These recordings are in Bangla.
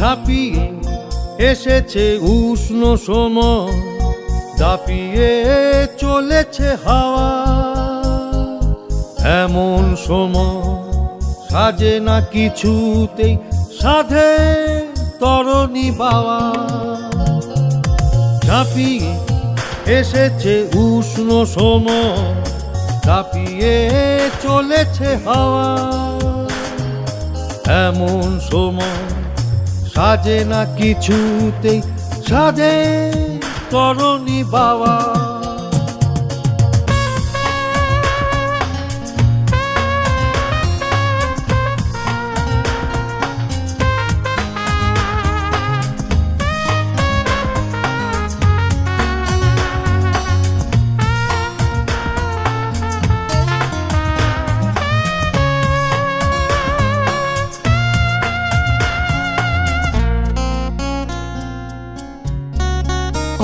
ঝাঁপিয়ে এসেছে উষ্ণ সময়, দাপিয়ে চলেছে হাওয়া। এমন সময় সাজে না কিছুতেই সাধে তরণী বাওয়া। ঝাঁপিয়ে এসেছে উষ্ণ সময়, দাপিয়ে চলেছে হাওয়া। এমন সময় সাজে না কিছুতেই সাধে তরণী বাওয়া।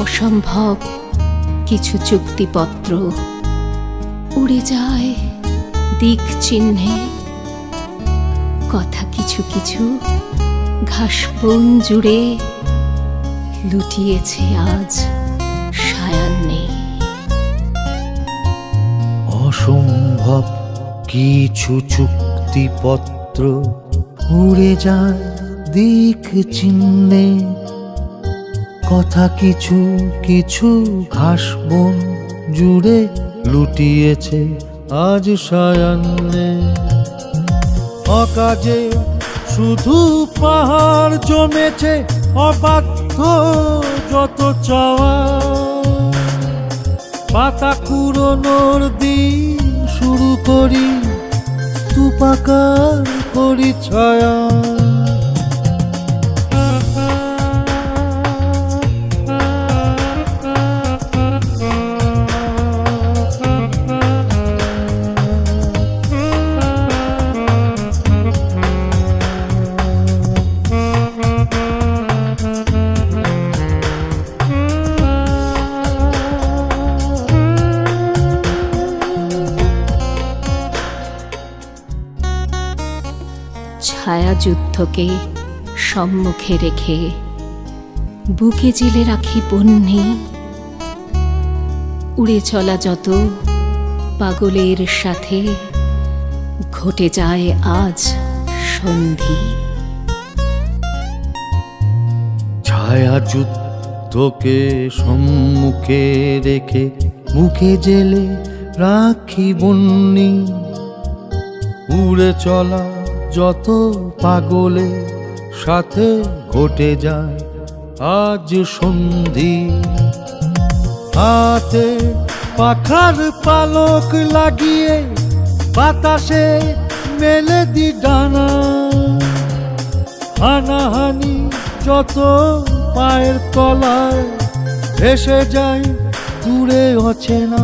অসম্ভব কিছু চুক্তিপত্র উড়ে যায় দিক চিহ্নে, কথা কিছু কিছু ঘাসবন জুড়ে লুটিয়েছে আজ সায়ান্নে। অসম্ভব কিছু চুক্তিপত্র উড়ে যায় দিক চিহ্নে, কথা কিছু কিছু ঘাসবন জুড়ে লুটিয়েছে আজ সায়ান্নে। অকাজে শুধু পাহাড় জমেছে অবাধ্য যত চাওয়া। পাতা কুড়োনোর দিন শুরু করি স্তূপাকার করি ছায়া। ছায়া যুদ্ধকে সম্মুখে রেখে বুকে জেলে রাখি বন্যি। উড়ে চলা যত পাগলের সাথে ঘটে যায় আজ সন্ধি। ছায়া যুদ্ধকে সম্মুখে রেখে মুখে জেলে রাখি বন্যি। উড়ে চলা যত পাগলের সাথে ঘটে যায় আজ সন্ধি। হাতে পাখার পালক লাগিয়ে বাতাসে মেলে দি ডানা। হানাহানি যত পায়ের তলায় ভেসে যায় দূরে অচেনা।